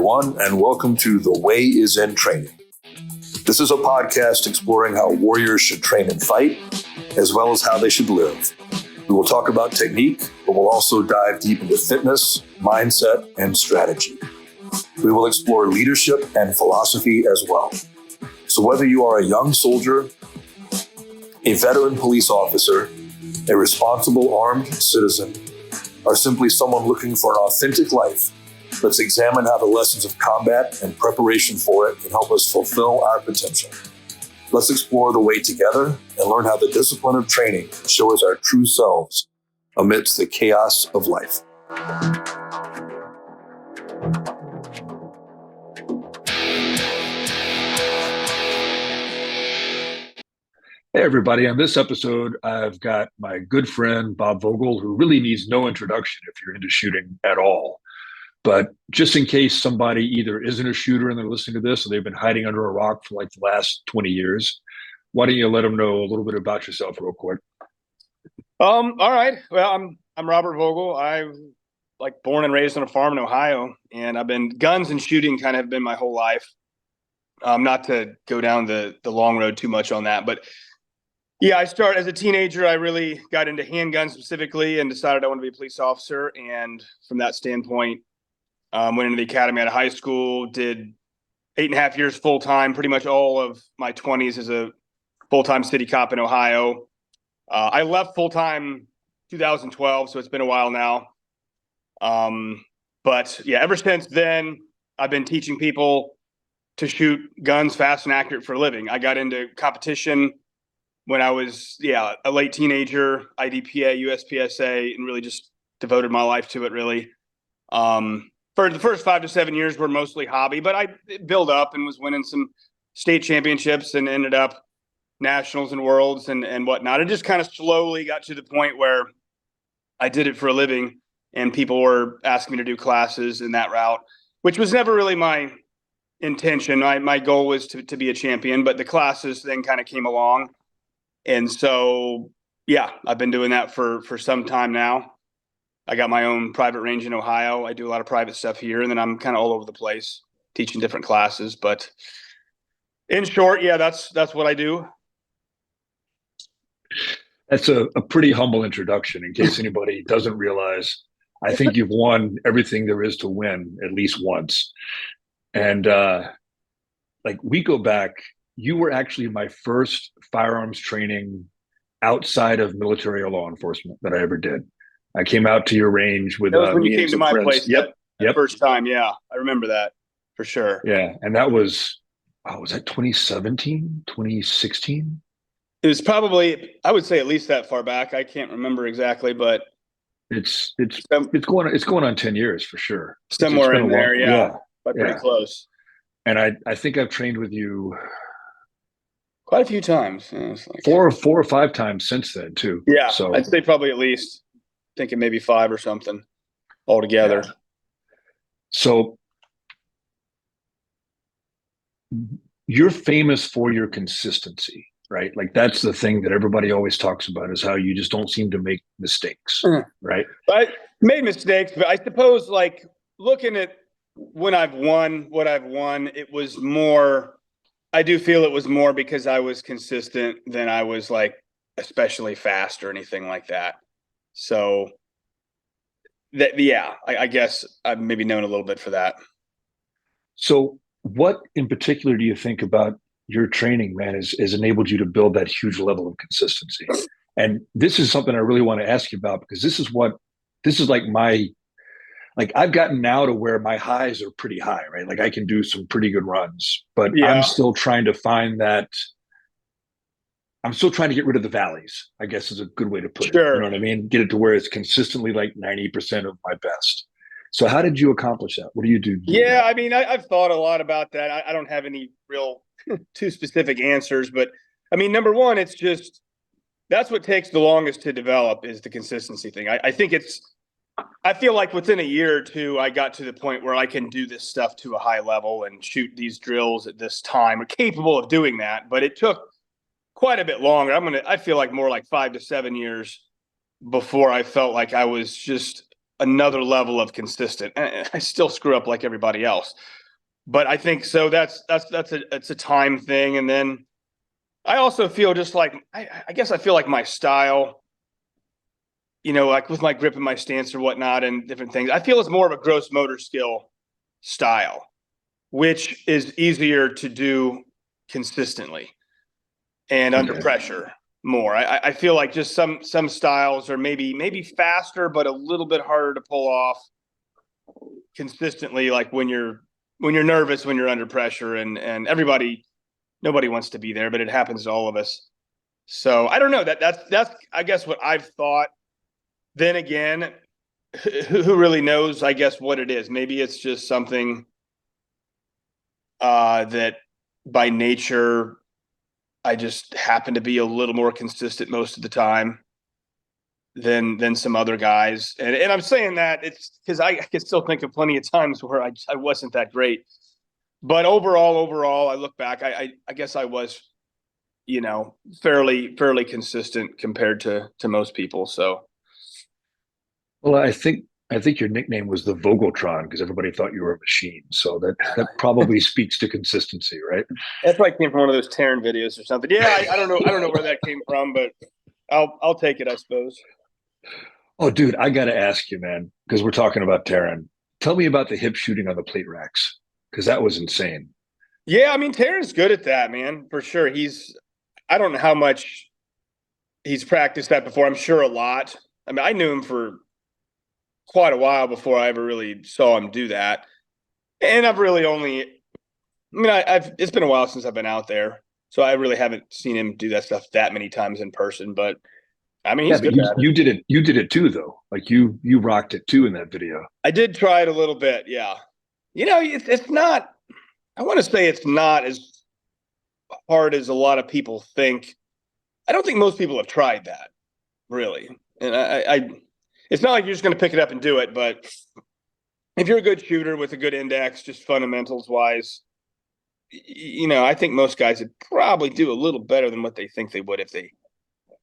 everyone, and welcome to The Way is in Training. This is a podcast exploring how warriors should train and fight, as well as how they should live. We will talk about technique, but we'll also dive deep into fitness, mindset, and strategy. We will explore leadership and philosophy as well. So whether you are a young soldier, a veteran police officer, a responsible armed citizen, or simply someone looking for an authentic life, let's examine how the lessons of combat and preparation for it can help us fulfill our potential. Let's explore the way together and learn how the discipline of training can show us our true selves amidst the chaos of life. Hey, everybody. On this episode, I've got my good friend, Bob Vogel, who really needs no introduction if you're into shooting at all. But just in case somebody either isn't a shooter and they're listening to this, or they've been hiding under a rock for like the last 20 years, why don't you let them know a little bit about yourself real quick? All right. Well, I'm Robert Vogel. I'm born and raised on a farm in Ohio, and I've been guns and shooting kind of have been my whole life. Not to go down the long road too much on that, but yeah, I started as a teenager. I really got into handguns specifically and decided I want to be a police officer. And from that standpoint, went into the academy out of high school, did 8.5 years full-time, pretty much all of my 20s as a full-time city cop in Ohio. I left full-time 2012, so it's been a while now. But yeah, ever since then, I've been teaching people to shoot guns fast and accurate for a living. I got into competition when I was, a late teenager, IDPA, USPSA, and really just devoted my life to it, really. For the first 5 to 7 years were mostly hobby, but I built up and was winning some state championships and ended up nationals and worlds and whatnot. It just kind of slowly got to the point where I did it for a living and people were asking me to do classes in that route, which was never really my intention. My goal was to be a champion, but the classes then kind of came along. And so, I've been doing that for some time now. I got my own private range in Ohio. I do a lot of private stuff here, and then I'm kind of all over the place teaching different classes. But in short, that's what I do. That's a pretty humble introduction. In case anybody doesn't realize, I think you've won everything there is to win at least once. And we go back, you were actually my first firearms training outside of military or law enforcement that I ever did. I came out to your range with that was when you came to my friends. place. Yep. First time. Yeah, I remember that for sure. Yeah, and that was that 2017, 2016? It was probably, I would say, at least that far back. I can't remember exactly, but it's going on 10 years for sure. Somewhere in there, pretty close. And I think I've trained with you quite a few times. Four or five times since then too. Yeah, so I'd say probably at least, thinking maybe 5 or something altogether. Yeah. So you're famous for your consistency, right? Like that's the thing that everybody always talks about is how you just don't seem to make mistakes, right? I made mistakes, but I suppose looking at when I've won what I've won, it was more, I do feel it was more because I was consistent than I was especially fast or anything like that. So that, I guess I've maybe known a little bit for that. So what in particular do you think about your training, man, has enabled you to build that huge level of consistency? And this is something I really want to ask you about, because this is I've gotten now to where my highs are pretty high, right? Like I can do some pretty good runs, but I'm still trying to find that. I'm still trying to get rid of the valleys, I guess is a good way to put it. You know what I mean? Get it to where it's consistently 90% of my best. So how did you accomplish that? What do you do? I mean, I've thought a lot about that. I don't have any real too specific answers, but I mean, number one, it's just, that's what takes the longest to develop is the consistency thing. I feel like within a year or two, I got to the point where I can do this stuff to a high level and shoot these drills at this time. I'm capable of doing that, but it took quite a bit longer. I feel like more like 5 to 7 years before I felt like I was just another level of consistent. And I still screw up like everybody else, but I think so. It's a time thing. And then I also feel just like, I guess I feel like my style, like with my grip and my stance or whatnot and different things, I feel it's more of a gross motor skill style, which is easier to do consistently and under pressure more. I feel like just some styles are maybe faster, but a little bit harder to pull off consistently. Like when you're nervous, when you're under pressure, and nobody wants to be there, but it happens to all of us. So I don't know, that's I guess what I've thought. Then again, who really knows, I guess, what it is. Maybe it's just something that by nature I just happen to be a little more consistent most of the time than some other guys. And I'm saying that it's because I can still think of plenty of times where I wasn't that great. But overall, I look back, I guess I was, fairly consistent compared to most people. So. Well, I think your nickname was the Vogeltron because everybody thought you were a machine. So that probably speaks to consistency, right? That probably came from one of those Terran videos or something. Yeah, I don't know where that came from, but I'll take it, I suppose. Oh, dude, I got to ask you, man, because we're talking about Terran. Tell me about the hip shooting on the plate racks because that was insane. Yeah, I mean, Terran's good at that, man, for sure. I don't know how much he's practiced that before. I'm sure a lot. I mean, I knew him for quite a while before I ever really saw him do that. And I've really it's been a while since I've been out there, so I really haven't seen him do that stuff that many times in person. But I mean, he's good at it. You did it too, though. Like you rocked it too in that video. I did try it a little bit, yeah. It's not. I want to say it's not as hard as a lot of people think. I don't think most people have tried that, really. And I it's not like you're just going to pick it up and do it, but if you're a good shooter with a good index, just fundamentals wise, I think most guys would probably do a little better than what they think they would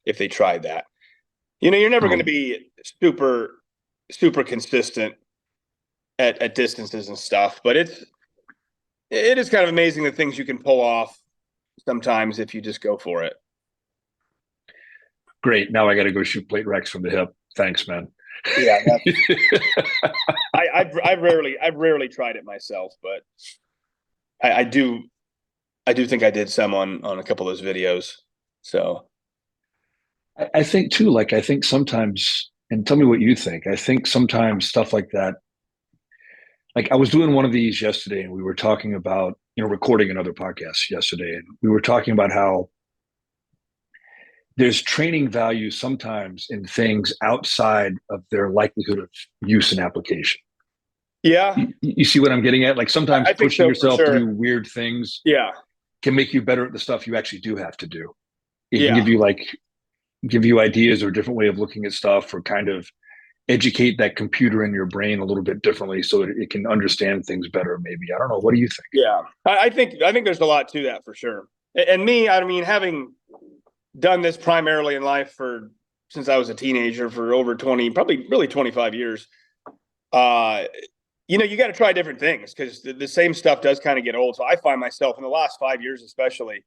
if they tried that. You're never going to be super consistent at distances and stuff, but it is kind of amazing the things you can pull off sometimes if you just go for it. Great. Now I got to go shoot plate racks from the hip. Thanks, man. Yeah, I've rarely tried it myself, but I do think I did some on a couple of those videos. So I think too, like I think sometimes, and tell me what you think. I think sometimes stuff like that. Like I was doing one of these yesterday, and we were talking about recording another podcast yesterday, and we were talking about how there's training value sometimes in things outside of their likelihood of use and application. Yeah. You see what I'm getting at? Like sometimes pushing yourself to do weird things can make you better at the stuff you actually do have to do. It can give you ideas or a different way of looking at stuff, or kind of educate that computer in your brain a little bit differently so that it can understand things better. Maybe. I don't know. What do you think? Yeah. I think there's a lot to that for sure. And me, I mean, having done this primarily in life since I was a teenager for over 20, probably really 25 years. You got to try different things because the same stuff does kind of get old. So I find myself in the last 5 years, especially,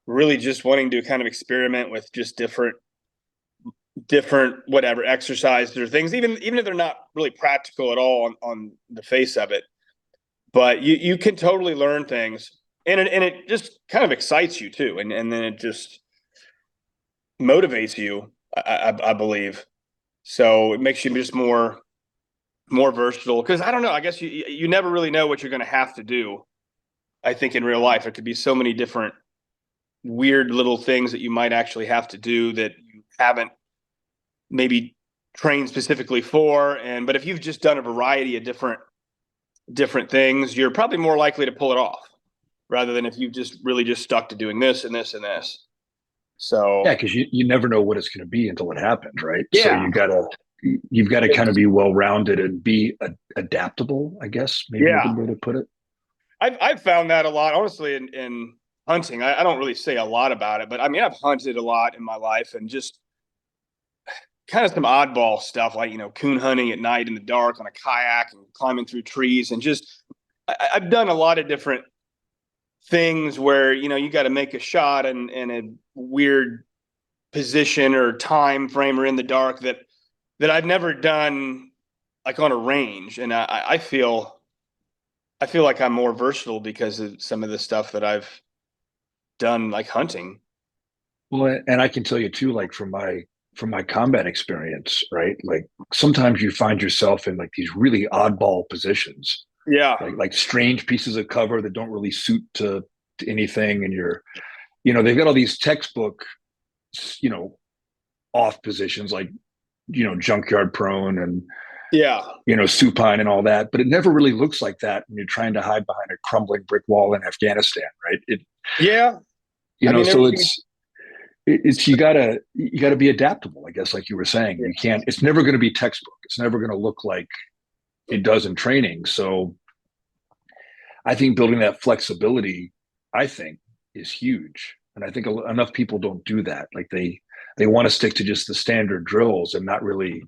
really just wanting to kind of experiment with just different whatever exercises or things, even if they're not really practical at all on the face of it. But you can totally learn things, and it just kind of excites you too, and then it just motivates you, I believe. So it makes you just more versatile, because I don't know, I guess you never really know what you're going to have to do. I think in real life there could be so many different weird little things that you might actually have to do that you haven't maybe trained specifically for. But if you've just done a variety of different things, you're probably more likely to pull it off, rather than if you've just really just stuck to doing this and this and this. So yeah, because you never know what it's going to be until it happens, right? Yeah. So you've got to kind of be well-rounded and be adaptable, I guess, maybe a good way to put it. I've found that a lot, honestly, in hunting. I don't really say a lot about it, but I mean, I've hunted a lot in my life, and just kind of some oddball stuff, like, coon hunting at night in the dark on a kayak and climbing through trees, and just, I've done a lot of different things where, you got to make a shot in a weird position or time frame or in the dark that I've never done, like on a range. And I feel like I'm more versatile because of some of the stuff that I've done, like hunting. Well, and I can tell you too, like from my combat experience, right? Like sometimes you find yourself in like these really oddball positions. Yeah. Like strange pieces of cover that don't really suit to anything. And they've got all these textbook, off positions, like, junkyard prone and, supine and all that, but it never really looks like that when you're trying to hide behind a crumbling brick wall in Afghanistan, right? So you gotta be adaptable, I guess, like you were saying. You can't, it's never going to be textbook. It's never going to look like it does in training. So I think building that flexibility, I think, is huge. And I think enough people don't do that. Like they want to stick to just the standard drills and not really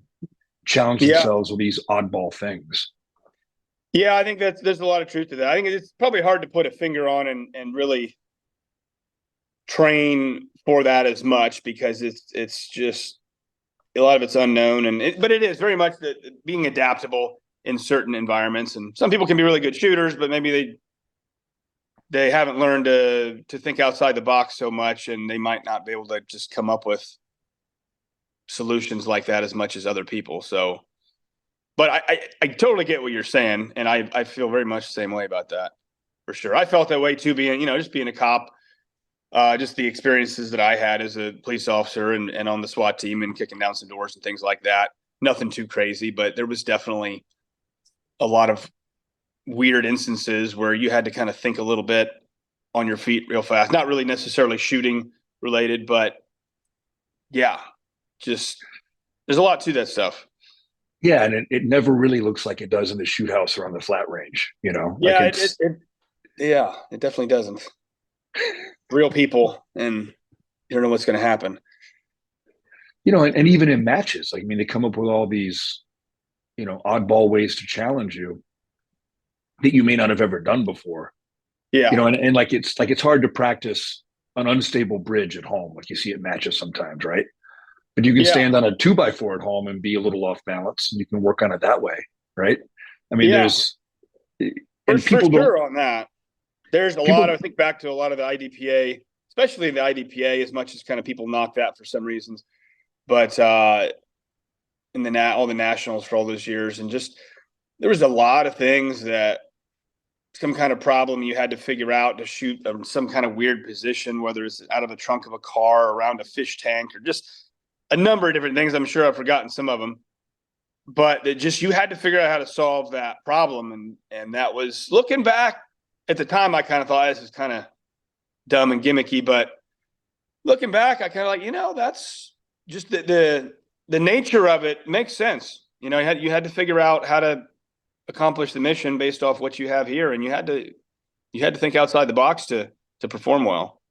challenge themselves with these oddball things. Yeah, I think there's a lot of truth to that. I think it's probably hard to put a finger on and really train for that as much, because it's just a lot of it's unknown, but it is very much being adaptable in certain environments. And some people can be really good shooters, but maybe they haven't learned to think outside the box so much, and they might not be able to just come up with solutions like that as much as other people. So, but I totally get what you're saying, and I feel very much the same way about that, for sure. I felt that way too, being just being a cop. Just the experiences that I had as a police officer and on the SWAT team and kicking down some doors and things like that. Nothing too crazy, but there was definitely a lot of weird instances where you had to kind of think a little bit on your feet real fast. Not really necessarily shooting related, but yeah, just there's a lot to that stuff. Yeah, and it never really looks like it does in the shoot house or on the flat range, Yeah, like it definitely doesn't. Real people, and you don't know what's going to happen. And even in matches, like, I mean, they come up with all these, oddball ways to challenge you that you may not have ever done before. Yeah. And like it's hard to practice an unstable bridge at home, like you see at matches sometimes, right? But you can stand on a 2x4 at home and be a little off balance, and you can work on it that way, right? I mean, there's and people for sure on that. There's a lot. I think back to a lot of the IDPA, especially the IDPA, as much as kind of people knock that for some reasons, but in all the nationals for all those years, and just there was a lot of things that some kind of problem you had to figure out to shoot some kind of weird position, whether it's out of the trunk of a car, around a fish tank, or just a number of different things. I'm sure I've forgotten some of them, but you had to figure out how to solve that problem, and that was, looking back. At the time, I kind of thought this is kind of dumb and gimmicky, but looking back, I kind of like, that's just the nature of it makes sense. You had to figure out how to accomplish the mission based off what you have here, and you had to think outside the box to perform well.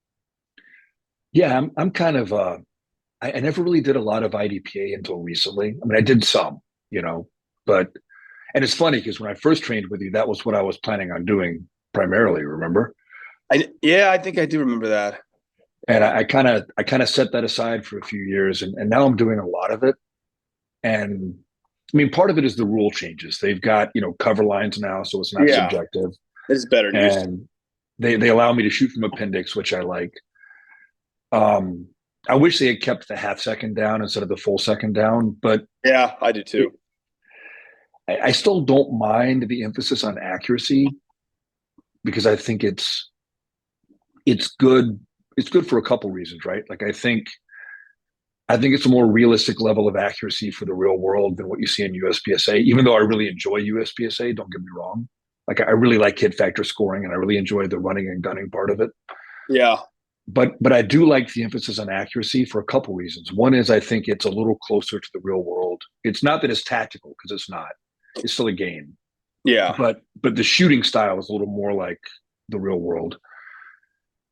Yeah, I'm kind of I never really did a lot of IDPA until recently. I mean, I did some, but and it's funny because when I first trained with you, that was what I was planning on doing primarily, remember? I think I do remember that. And I kind of set that aside for a few years, and now I'm doing a lot of it. And I mean, part of it is the rule changes. They've got cover lines now, so it's not subjective. It's better, and they allow me to shoot from appendix, which I like. I wish they had kept the half second down instead of the full second down, but yeah, I do too. I still don't mind the emphasis on accuracy, because I think it's good. It's good for a couple reasons, right? Like I think it's a more realistic level of accuracy for the real world than what you see in USPSA. Even though I really enjoy USPSA, don't get me wrong. Like I really like hit factor scoring, and I really enjoy the running and gunning part of it. Yeah. But I do like the emphasis on accuracy for a couple reasons. One is I think it's a little closer to the real world. It's not that it's tactical, because it's not. It's still a game. Yeah. But the shooting style is a little more like the real world.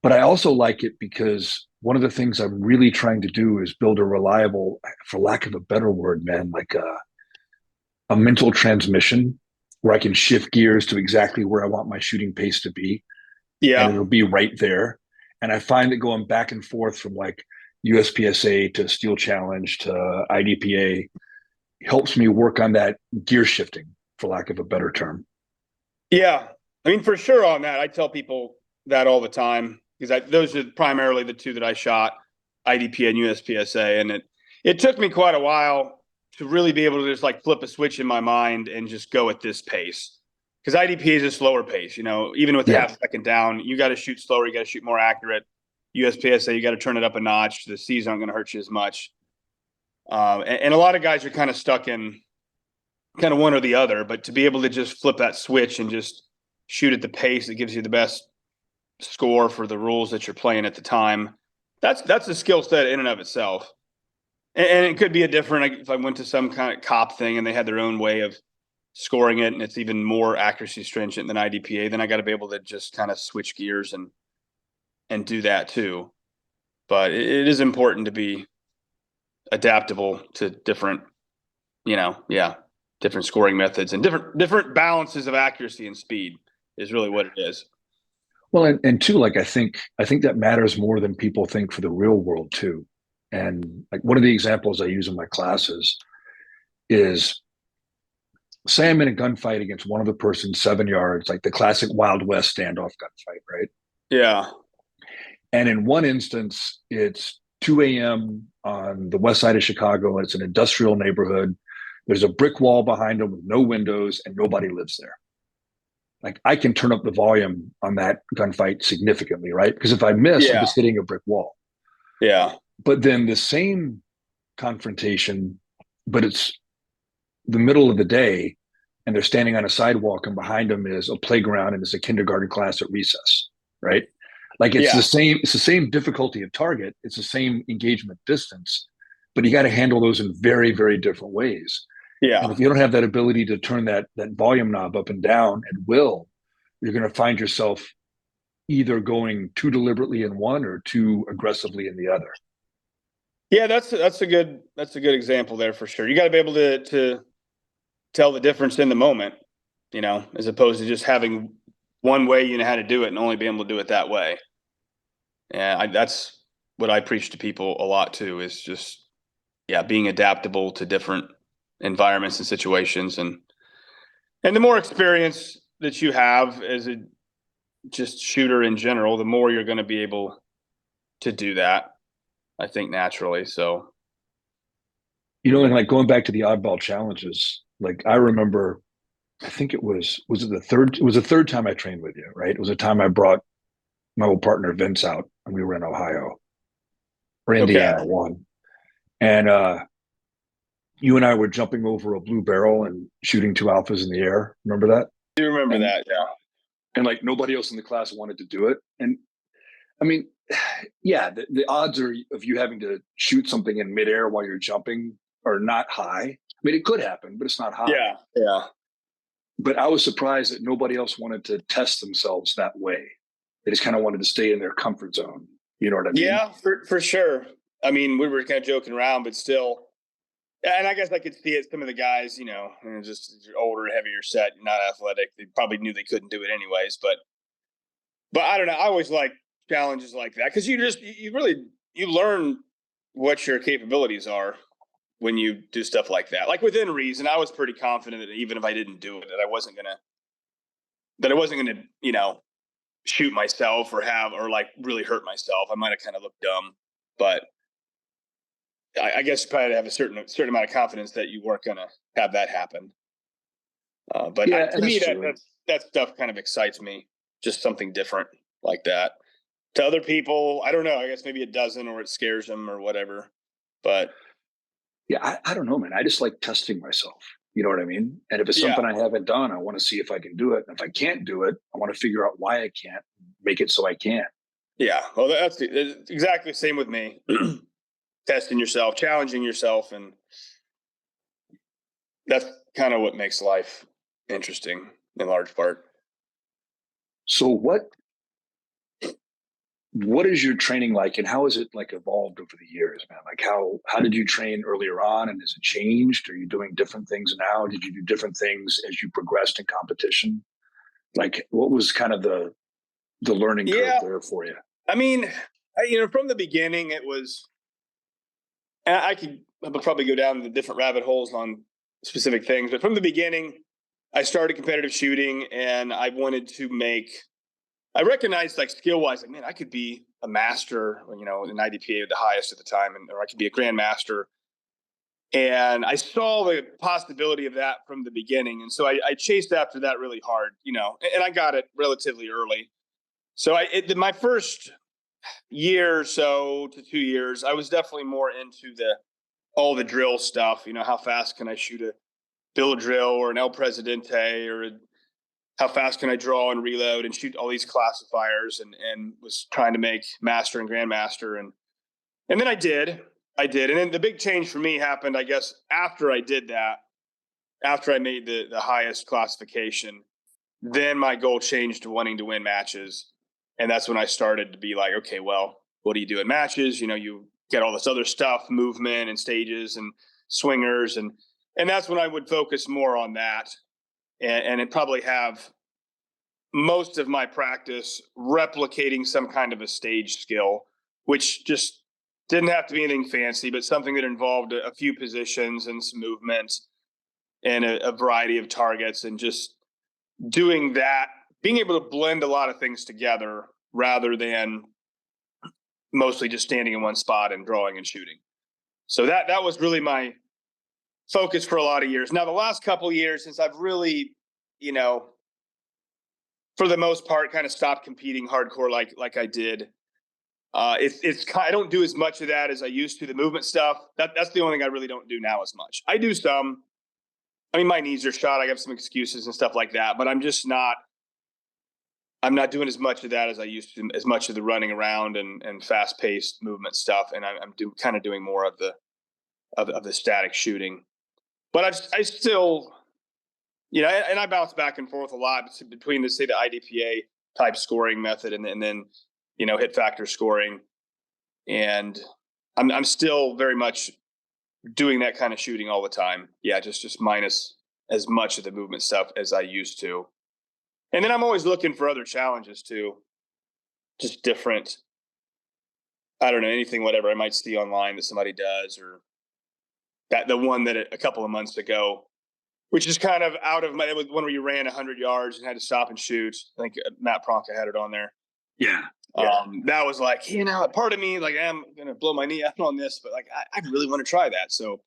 But I also like it because one of the things I'm really trying to do is build a reliable, for lack of a better word, man, like a mental transmission where I can shift gears to exactly where I want my shooting pace to be. Yeah. And it'll be right there. And I find that going back and forth from like USPSA to Steel Challenge to IDPA helps me work on that gear shifting, for lack of a better term. Yeah. I mean, for sure on that, I tell people that all the time because those are primarily the two that I shot, IDPA and USPSA. And it took me quite a while to really be able to just like flip a switch in my mind and just go at this pace. Because IDPA is a slower pace, even with the half second down, you got to shoot slower, you got to shoot more accurate. USPSA, you got to turn it up a notch. The C's aren't going to hurt you as much. And a lot of guys are kind of stuck in kind of one or the other, but to be able to just flip that switch and just shoot at the pace that gives you the best score for the rules that you're playing at the time, that's a skill set in and of itself. And it could be if I went to some kind of cop thing and they had their own way of scoring it and it's even more accuracy stringent than IDPA, then I got to be able to just kind of switch gears and do that too. But it is important to be adaptable to different, different scoring methods and different balances of accuracy and speed is really what it is. Well, and two, like I think that matters more than people think for the real world too. And like one of the examples I use in my classes is, say I'm in a gunfight against one other person 7 yards, like the classic Wild West standoff gunfight, right? Yeah. And in one instance, it's 2 a.m. on the west side of Chicago, and it's an industrial neighborhood. There's a brick wall behind them with no windows, and nobody lives there. Like I can turn up the volume on that gunfight significantly, right? Because if I miss, I'm just hitting a brick wall. Yeah. But then the same confrontation, but it's the middle of the day, and they're standing on a sidewalk, and behind them is a playground, and it's a kindergarten class at recess, right? Like it's the same difficulty of target, it's the same engagement distance, but you got to handle those in very, very different ways. Yeah. And if you don't have that ability to turn that volume knob up and down at will, you're going to find yourself either going too deliberately in one or too aggressively in the other. Yeah, that's a good example there for sure. You got to be able to tell the difference in the moment, as opposed to just having one way you know how to do it and only being able to do it that way. Yeah, that's what I preach to people a lot too, is just being adaptable to different environments and situations, and the more experience that you have as a just shooter in general, the more you're going to be able to do that, I think, naturally. So, and like going back to the oddball challenges, like I remember, I think it was the third time I trained with you, right? It was a time I brought my old partner Vince out, and we were in Ohio or Indiana one. And you and I were jumping over a blue barrel and shooting 2 alphas in the air. Remember that? I do remember that, yeah. And like nobody else in the class wanted to do it. And I mean, yeah, the odds of you having to shoot something in midair while you're jumping are not high. I mean, it could happen, but it's not high. Yeah, yeah. But I was surprised that nobody else wanted to test themselves that way. They just kind of wanted to stay in their comfort zone. You know what I mean? Yeah, for sure. I mean, we were kind of joking around, but still. And I guess I could see it. Some of the guys, just older, heavier set, not athletic. They probably knew they couldn't do it anyways. But I don't know. I always like challenges like that because you learn what your capabilities are when you do stuff like that. Like within reason, I was pretty confident that even if I didn't do it, that I wasn't gonna, shoot myself or like really hurt myself. I might have kind of looked dumb, but I guess you probably have a certain amount of confidence that you weren't gonna have that happen. But to me, that stuff kind of excites me. Just something different like that. To other people, I don't know. I guess maybe it doesn't, or it scares them, or whatever. But yeah, I don't know, man. I just like testing myself. You know what I mean? And if it's something I haven't done, I want to see if I can do it. And if I can't do it, I want to figure out why I can't, make it so I can. Yeah, well, that's exactly the same with me. Testing yourself, challenging yourself, and that's kind of what makes life interesting in large part. So what what is your training like, and how has it like evolved over the years, man? Like how did you train earlier on, and has it changed? Are you doing different things now? Did you do different things as you progressed in competition? Like, what was kind of the learning curve there for you? I mean, from the beginning, it was, I could probably go down the different rabbit holes on specific things, but from the beginning, I started competitive shooting, and I wanted to I recognized, like, skill wise, like, man, I could be a master, an IDPA, the highest at the time, or I could be a grandmaster. And I saw the possibility of that from the beginning. And so I chased after that really hard, and I got it relatively early. So my first year or so to 2 years, I was definitely more into all the drill stuff. How fast can I shoot a bill drill or an El Presidente, or how fast can I draw and reload and shoot all these classifiers, and was trying to make master and grandmaster. And then I did. And then the big change for me happened, I guess, after I did that, after I made the highest classification. Then my goal changed to wanting to win matches. And that's when I started to be like, okay, well, what do you do in matches? You get all this other stuff, movement and stages and swingers. And that's when I would focus more on that. And it probably have most of my practice replicating some kind of a stage skill, which just didn't have to be anything fancy, but something that involved a few positions and some movement and a variety of targets, and just doing that, being able to blend a lot of things together rather than mostly just standing in one spot and drawing and shooting. So that was really my focus for a lot of years. Now, the last couple of years, since I've really, for the most part, kind of stopped competing hardcore like I did, I don't do as much of that as I used to. The movement stuff, that's the only thing I really don't do now as much. I do some. I mean, my knees are shot. I have some excuses and stuff like that, but I'm not doing as much of that as I used to, as much of the running around and fast paced movement stuff. And I'm kind of doing more of the static shooting, but I still, and I bounce back and forth a lot between the IDPA type scoring method and then, hit factor scoring. And I'm still very much doing that kind of shooting all the time. Yeah. Just minus as much of the movement stuff as I used to. And then I'm always looking for other challenges too. Just different, I don't know, anything, whatever I might see online that somebody does, or the one that a couple of months ago, which is kind of it was one where you ran 100 yards and had to stop and shoot. I think Matt Pronka had it on there. Yeah. That was like, part of me, like, I'm going to blow my knee out on this, but like, I really want to try that. So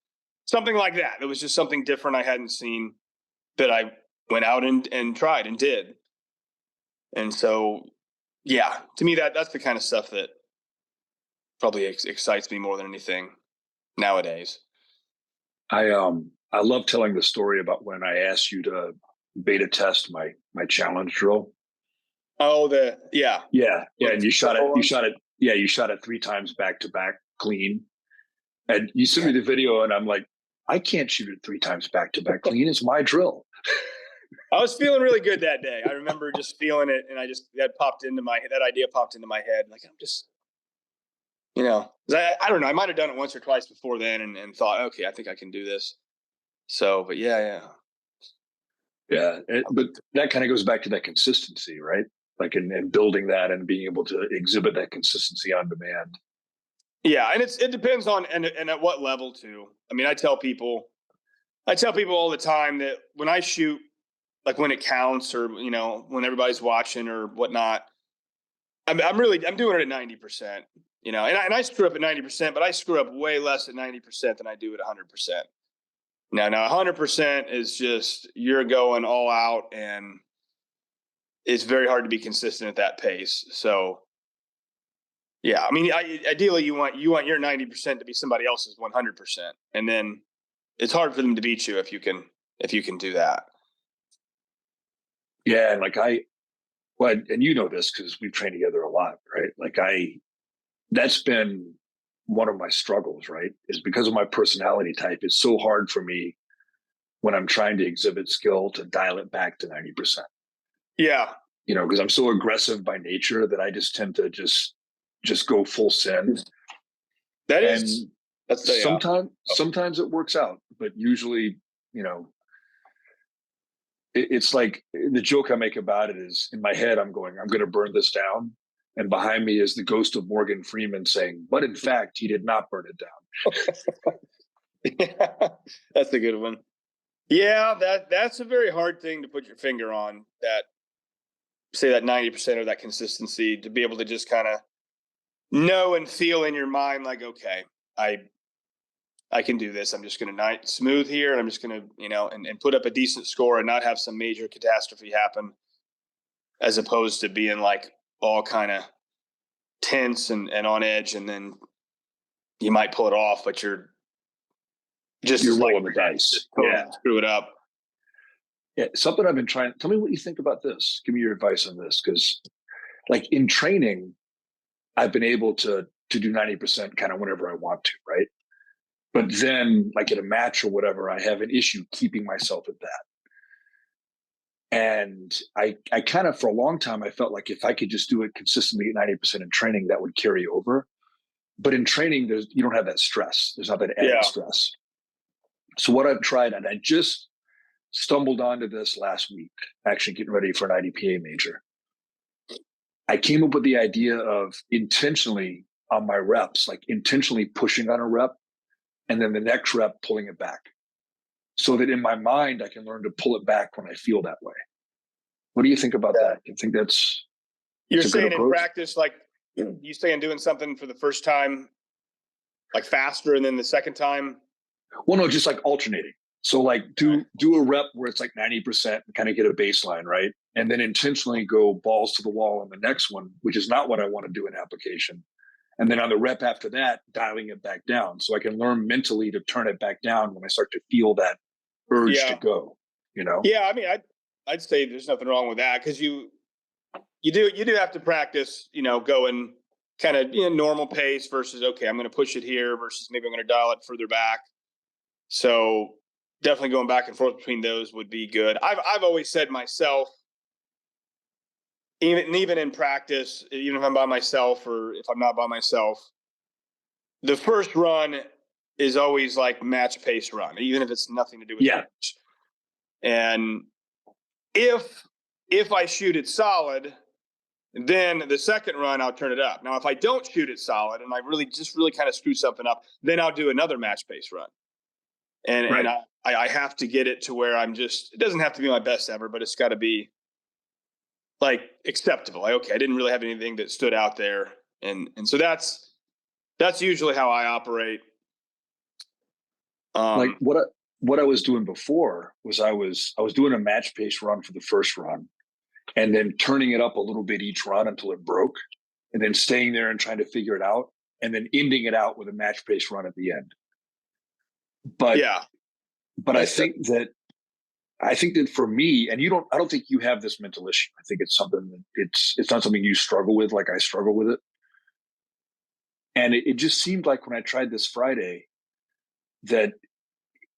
something like that. It was just something different I hadn't seen, that I went out and tried and did. And so, yeah, to me, that's the kind of stuff that probably excites me more than anything nowadays. I love telling the story about when I asked you to beta test my challenge drill. Oh, yeah. And you shot it 3 times back to back clean. And you sent me the video, and I'm like, I can't shoot it 3 times back to back clean. It's my drill. I was feeling really good that day. I remember just feeling it, and that idea popped into my head. Like, I'm just, I don't know. I might have done it once or twice before then, and thought, okay, I think I can do this. So, but yeah. But that kind of goes back to that consistency, right? Like in building that and being able to exhibit that consistency on demand. Yeah, and it depends on and at what level too. I mean, I tell people all the time that when I shoot, like when it counts, or when everybody's watching or whatnot, I'm doing it at 90%. And I screw up at 90%, but I screw up way less at 90% than I do at 100%. Now 100% is just, you're going all out, and it's very hard to be consistent at that pace. So, yeah, I mean, ideally you want your 90% to be somebody else's 100%, and then it's hard for them to beat you if you can do that. Yeah, and and you know this because we've trained together a lot, right? Like that's been one of my struggles, right? Is because of my personality type. It's so hard for me when I'm trying to exhibit skill to dial it back to 90%. Yeah. Because I'm so aggressive by nature that I just tend to just go full send. Sometimes it works out, but usually, it's like the joke I make about it is in my head, I'm going to burn this down. And behind me is the ghost of Morgan Freeman saying, but in fact, he did not burn it down. Yeah, that's a good one. Yeah, that's a very hard thing to put your finger on, that 90% of that consistency, to be able to just kind of know and feel in your mind like, okay, I can do this. I'm just going to smooth here, and I'm just going to, and put up a decent score and not have some major catastrophe happen, as opposed to being like all kind of tense and on edge, and then you might pull it off, but you're rolling the dice. Yeah, screw it up. Yeah, something I've been trying. Tell me what you think about this. Give me your advice on this, because like in training, I've been able to do 90% kind of whenever I want to, right? But then like at a match or whatever, I have an issue keeping myself at that. And I kind of, for a long time, I felt like if I could just do it consistently at 90% in training, that would carry over. But in training, you don't have that stress. There's not that added stress. So what I've tried, and I just stumbled onto this last week, actually getting ready for an IDPA major. I came up with the idea of intentionally on my reps, like intentionally pushing on a rep, and then the next rep pulling it back, so that in my mind, I can learn to pull it back when I feel that way. What do you think about that? You think you're saying in practice, like you saying doing something for the first time, like faster, and then the second time? Well, no, just like alternating. So like do a rep where it's like 90% and kind of get a baseline, right? And then intentionally go balls to the wall on the next one, which is not what I want to do in application. And then on the rep after that, dialing it back down, so I can learn mentally to turn it back down when I start to feel that urge to go, Yeah, I mean, I'd say there's nothing wrong with that, because you do have to practice, going kind of normal pace versus, okay, I'm going to push it here versus maybe I'm going to dial it further back. So definitely going back and forth between those would be good. I've always said myself, even in practice, even if I'm by myself or if I'm not by myself, the first run is always like match pace run, even if it's nothing to do with match. And if I shoot it solid, then the second run I'll turn it up. Now, if I don't shoot it solid and I really kind of screw something up, then I'll do another match pace run. And I have to get it to where it doesn't have to be my best ever, but it's got to be like acceptable. Like, okay, I didn't really have anything that stood out there. And so that's usually how I operate. Like what I was doing before was I was doing a match pace run for the first run, and then turning it up a little bit each run until it broke, and then staying there and trying to figure it out, and then ending it out with a match pace run at the end. But I think that for me, and I don't think you have this mental issue. I think it's something that it's not something you struggle with like I struggle with it. And it just seemed like when I tried this Friday that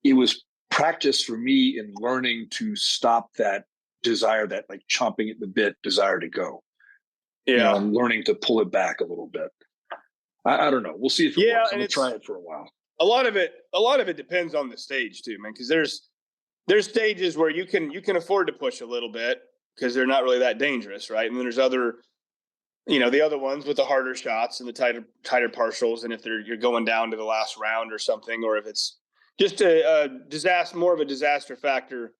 it was practice for me in learning to stop that desire, that like chomping at the bit desire to go. Yeah. And learning to pull it back a little bit. I don't know. We'll see if it works. I'm gonna try it for a while. A lot of it depends on the stage too, man. Because there's stages where you can afford to push a little bit because they're not really that dangerous, right? And then there's other, the other ones with the harder shots and the tighter partials, and if you're going down to the last round or something, or if it's just a disaster, more of a disaster factor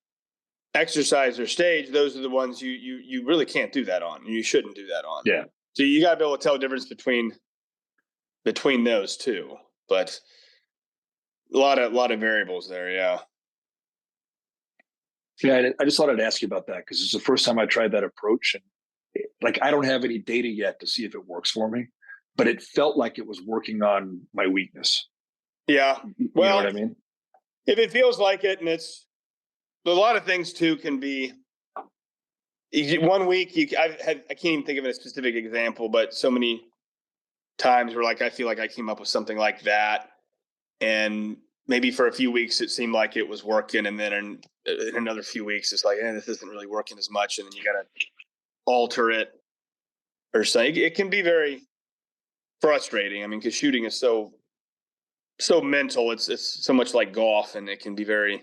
exercise or stage, those are the ones you really can't do that on. You shouldn't do that on. Yeah. So you got to be able to tell the difference between those two, but a lot of variables there. Yeah. Yeah, I just thought I'd ask you about that because it's the first time I tried that approach, and like I don't have any data yet to see if it works for me, but it felt like it was working on my weakness. Yeah, well, you know what I mean? If it feels like it, and it's a lot of things too can be. 1 week I can't even think of a specific example, but so many times where like I feel like I came up with something like that, and maybe for a few weeks it seemed like it was working, and then in another few weeks it's like, this isn't really working as much, and then you got to alter it or something. It can be very frustrating. I mean, because shooting is so mental. It's so much like golf, and it can be very,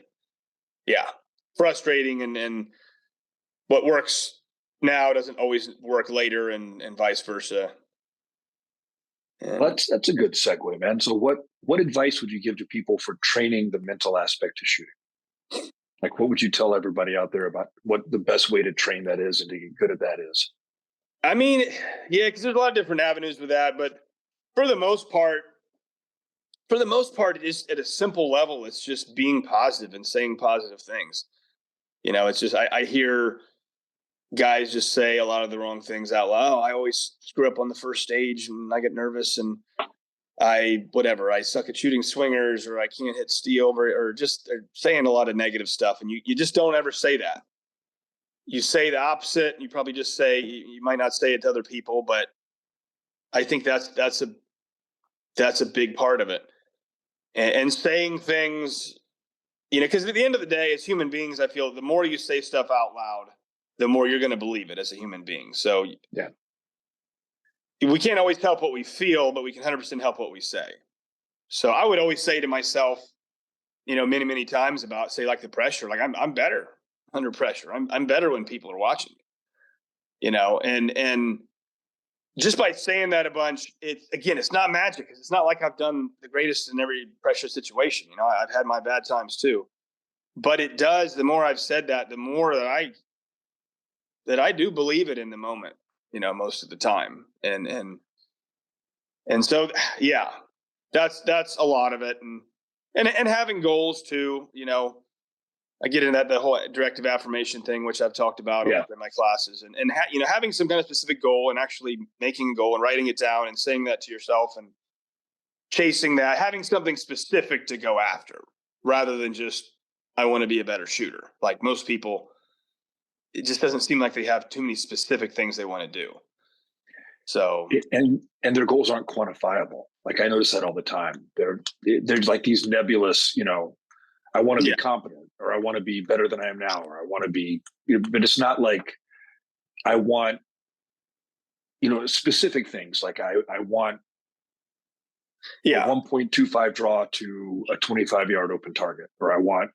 frustrating. And what works now doesn't always work later, and vice versa. Well, that's a good segue, man. So what advice would you give to people for training the mental aspect of shooting? Like, what would you tell everybody out there about what the best way to train that is and to get good at that is? I mean, yeah, because there's a lot of different avenues with that, but for the most part, it is at a simple level. It's just being positive and saying positive things. It's just I hear guys just say a lot of the wrong things out loud. Oh, I always screw up on the first stage, and I get nervous, and I suck at shooting swingers, or I can't hit steel, or just they're saying a lot of negative stuff. And you just don't ever say that. You say the opposite. You probably just say, you might not say it to other people, but I think that's a big part of it. And saying things, because at the end of the day, as human beings, I feel the more you say stuff out loud, the more you're going to believe it as a human being. So yeah, we can't always help what we feel, but we can 100% help what we say. So I would always say to myself, many, many times about, say, like the pressure, like I'm better under pressure. I'm better when people are watching me, and just by saying that a bunch, it's not magic. It's not like I've done the greatest in every pressure situation. I've had my bad times too, but it does. The more I've said that, the more that I do believe it in the moment, most of the time. And so, yeah, that's a lot of it. And having goals too, I get into the whole directive affirmation thing, which I've talked about in my classes, and having some kind of specific goal, and actually making a goal and writing it down and saying that to yourself and chasing that, having something specific to go after rather than just, I want to be a better shooter. Like most people, it just doesn't seem like they have too many specific things they want to do. So, and their goals aren't quantifiable. Like I notice that all the time. They're like these nebulous, I want to be competent, or I want to be better than I am now, or I want to be, but it's not like I want, specific things. Like I want a 1.25 draw to a 25-yard open target, or I want,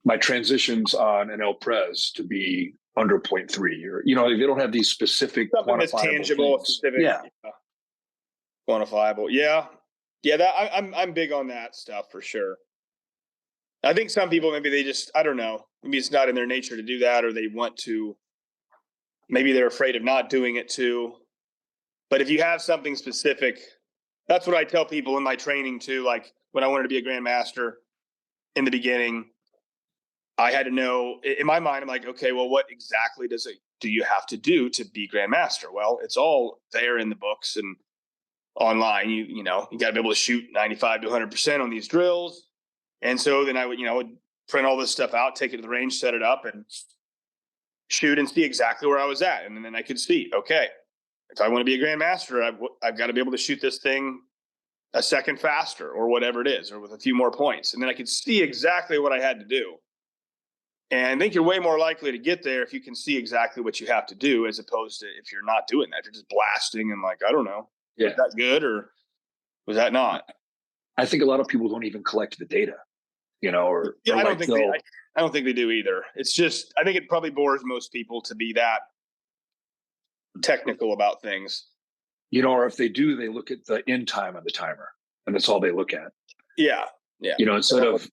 my transitions on an El-Pres to be under 0.3, or, they don't have these specific, something that's tangible, things. Specific, quantifiable. Yeah. That I'm big on that stuff for sure. I think some people, maybe they just, I don't know, maybe it's not in their nature to do that, or they want to, maybe they're afraid of not doing it too. But if you have something specific, that's what I tell people in my training too. Like when I wanted to be a grandmaster in the beginning, I had to know, in my mind, I'm like, okay, well, what exactly do you have to do to be grandmaster? Well, it's all there in the books and online. You got to be able to shoot 95 to 100% on these drills. And so then I would print all this stuff out, take it to the range, set it up, and shoot and see exactly where I was at. And then I could see, okay, if I want to be a grandmaster, I've got to be able to shoot this thing a second faster, or whatever it is, or with a few more points. And then I could see exactly what I had to do. And I think you're way more likely to get there if you can see exactly what you have to do, as opposed to if you're not doing that. If you're just blasting and like, I don't know, was that good or was that not? I think a lot of people don't even collect the data, or I don't think they do either. It's just, I think it probably bores most people to be that technical about things. Or if they do, they look at the end time of the timer, and that's all they look at. Yeah. Instead of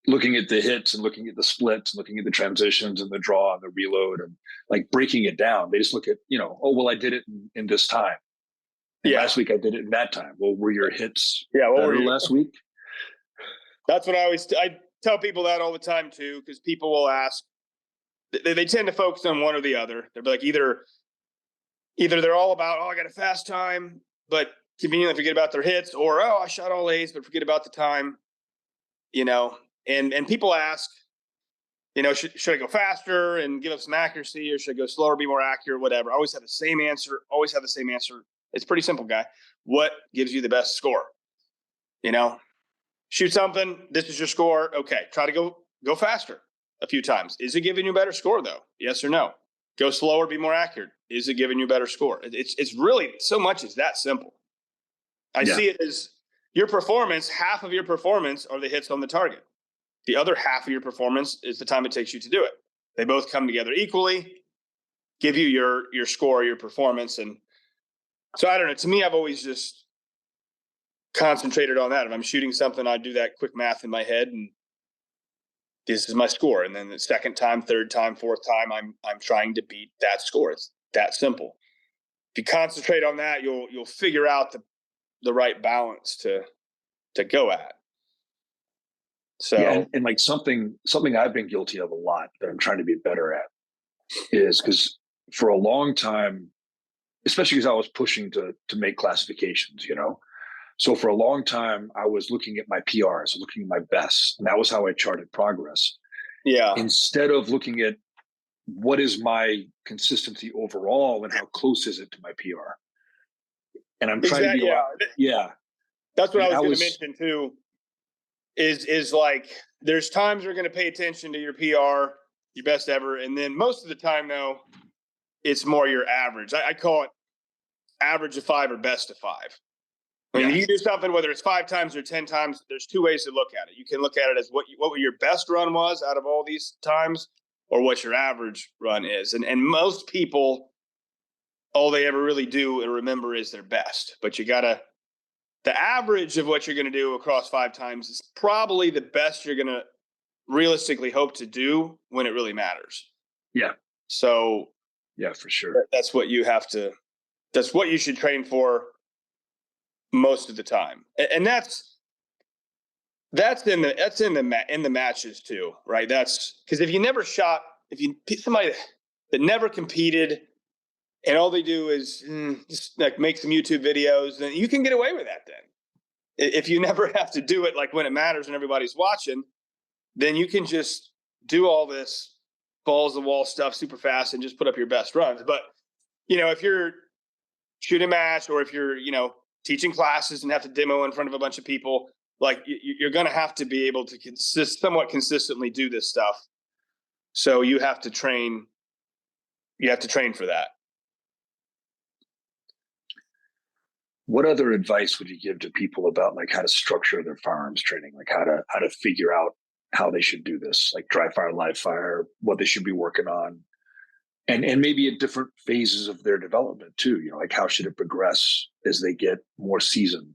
looking at the hits and looking at the splits and looking at the transitions and the draw and the reload and like breaking it down, they just look at, oh, well, I did it in this time. And last week I did it in that time. Well, were your hits better last week? That's what I tell people that all the time too, because people will ask, they tend to focus on one or the other. They're like, either they're all about, I got a fast time, but conveniently forget about their hits, or, I shot all A's, but forget about the time, and people ask, should I go faster and give up some accuracy, or should I go slower, be more accurate, whatever. I always have the same answer. It's pretty simple, guy. What gives you the best score? Shoot something. This is your score. Okay. Try to go faster a few times. Is it giving you a better score though? Yes or no? Go slower, be more accurate. Is it giving you a better score? It's really so much is that simple. I see it as your performance, half of your performance are the hits on the target. The other half of your performance is the time it takes you to do it. They both come together equally, give you your score, your performance. And so I don't know, to me, I've always just concentrated on that. If I'm shooting something, I do that quick math in my head and this is my score. And then the second time, third time, fourth time, I'm trying to beat that score. It's that simple. If you concentrate on that, you'll figure out the right balance to go at. So yeah, and like something I've been guilty of a lot that I'm trying to be better at is because for a long time, especially because I was pushing to make classifications, so for a long time I was looking at my PRs, looking at my bests, and that was how I charted progress. Yeah. Instead of looking at what is my consistency overall and how close is it to my PR, and I'm trying to be That's what I was going to mention too. Is like there's times you're going to pay attention to your PR, your best ever, and then most of the time though, it's more your average. I call it average of 5 or best of 5. When you do something, whether it's 5 times or 10 times, there's 2 ways to look at it. You can look at it as what your best run was out of all these times, or what your average run is. And most people, all they ever really do and remember is their best. But the average of what you're going to do across 5 times is probably the best you're going to realistically hope to do when it really matters. Yeah. So yeah, for sure. That's what you should train for most of the time. And that's in the matches too, right? That's because if you somebody that never competed and all they do is just like make some YouTube videos, then you can get away with that. Then if you never have to do it, like when it matters and everybody's watching, then you can just do all this balls to the wall stuff super fast and just put up your best runs. But if you're shooting a match, or if you're teaching classes and have to demo in front of a bunch of people, like you're going to have to be able to somewhat consistently do this stuff. So you have to train for that. What other advice would you give to people about like how to structure their firearms training, like how to figure out how they should do this, like dry fire, live fire, what they should be working on, and maybe at different phases of their development too, like how should it progress as they get more seasoned?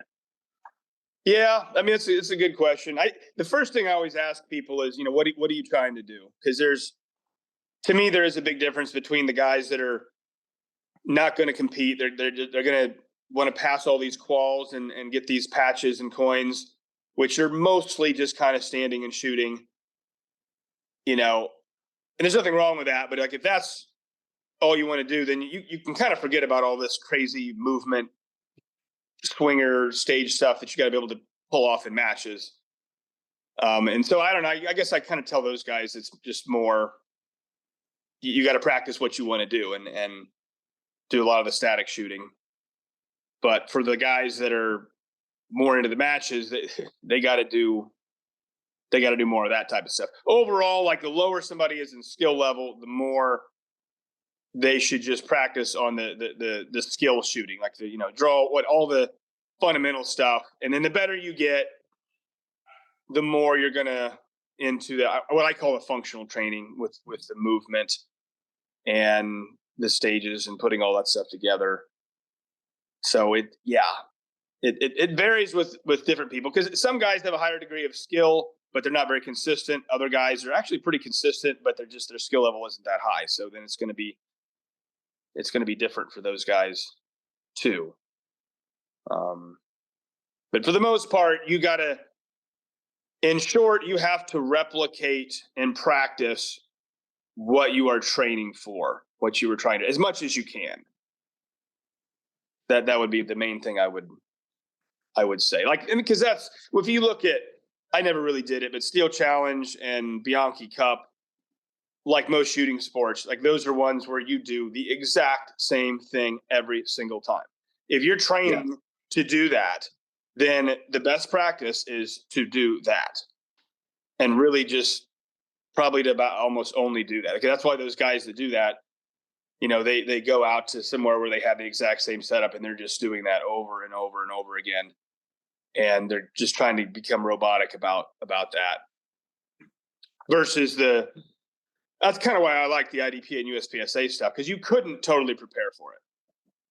Yeah, I mean, it's a good question. The first thing I always ask people is, what are you trying to do? Because to me, there is a big difference between the guys that are not going to compete. They're going to want to pass all these quals and get these patches and coins, which are mostly just kind of standing and shooting, and there's nothing wrong with that. But like if that's all you want to do, then you can kind of forget about all this crazy movement, swinger stage stuff that you got to be able to pull off in matches. And so I don't know, I guess I kind of tell those guys it's just more, you got to practice what you want to do and do a lot of the static shooting. But for the guys that are more into the matches, they got to do more of that type of stuff. Overall, like the lower somebody is in skill level, the more they should just practice on the skill shooting, like draw all the fundamental stuff. And then the better you get, the more you're gonna into what I call the functional training with the movement and the stages and putting all that stuff together. So it varies with different people, because some guys have a higher degree of skill, but they're not very consistent. Other guys are actually pretty consistent, but their skill level isn't that high. So then it's going to be different for those guys too. But for the most part, in short, you have to replicate and practice what you are training for, what you were trying to, as much as you can. That would be the main thing I would say. Like, because that's, if you look at, I never really did it, but Steel Challenge and Bianchi Cup, like most shooting sports, like those are ones where you do the exact same thing every single time. If you're training to do that, then the best practice is to do that, and really just probably to about almost only do that. Because that's why those guys that do that they go out to somewhere where they have the exact same setup and they're just doing that over and over and over again. And they're just trying to become robotic about that. Versus that's kind of why I like the IDPA and USPSA stuff, because you couldn't totally prepare for it.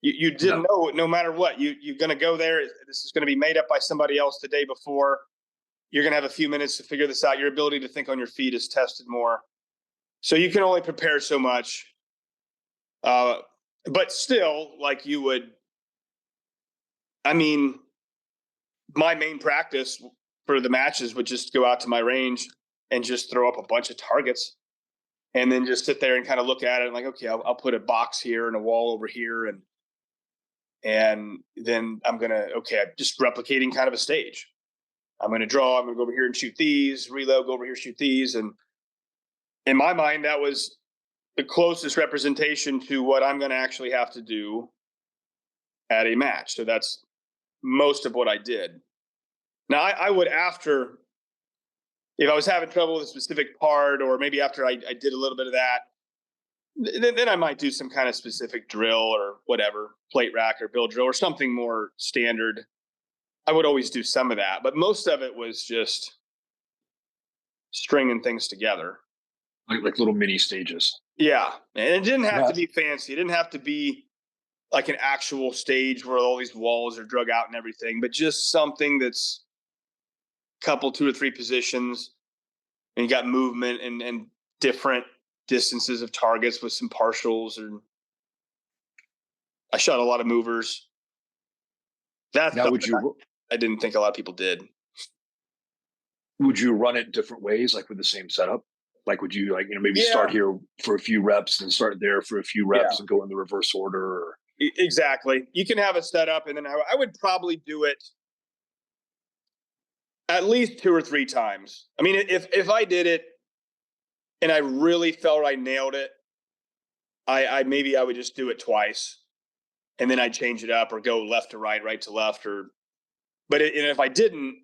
You didn't know, no matter what, you're going to go there. This is going to be made up by somebody else the day before. You're going to have a few minutes to figure this out. Your ability to think on your feet is tested more. So you can only prepare so much. But still, like you would, I mean, my main practice for the matches would just go out to my range and just throw up a bunch of targets and then just sit there and kind of look at it and like, okay, I'll put a box here and a wall over here. And then I'm just replicating kind of a stage. I'm going to draw, I'm going to go over here and shoot these, reload, go over here, shoot these. And in my mind, that was the closest representation to what I'm going to actually have to do at a match. So that's most of what I did. Now I would, after, if I was having trouble with a specific part, or maybe after I did a little bit of that, then I might do some kind of specific drill or whatever, plate rack or bill drill or something more standard. I would always do some of that, but most of it was just stringing things together. Like little mini stages. Yeah. And it didn't have to be fancy. It didn't have to be like an actual stage where all these walls are drug out and everything, but just something that's a couple, 2 or 3 positions, and you got movement and different distances of targets with some partials. And I shot a lot of movers. I didn't think a lot of people did. Would you run it different ways, like with the same setup? Like, would you maybe start here for a few reps and start there for a few reps and go in the reverse order? Or... Exactly. You can have it set up, and then I would probably do it at least 2 or 3 times. I mean, if I did it and I really felt I nailed it, I would just do it twice, and then I'd change it up or go left to right, right to left, and if I didn't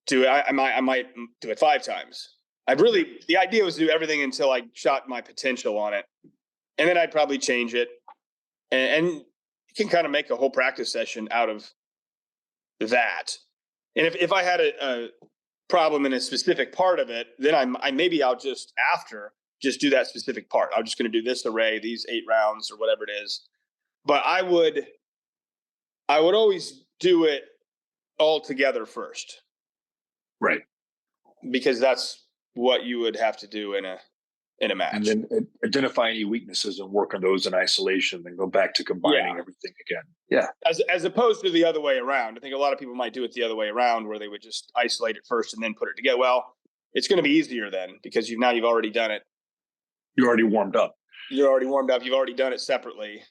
do it, I might do it 5 times. The idea was to do everything until I shot my potential on it, and then I'd probably change it, and you can kind of make a whole practice session out of that. And if I had a problem in a specific part of it, then I'll just do that specific part. I'm just going to do this array, these 8 rounds or whatever it is. But I would always do it all together first. Right. Because that's what you would have to do in a match. And then identify any weaknesses and work on those in isolation, then go back to combining everything again. Yeah. As opposed to the other way around. I think a lot of people might do it the other way around, where they would just isolate it first and then put it together. Well, it's going to be easier then, because you've already done it. You're already warmed up. You've already done it separately.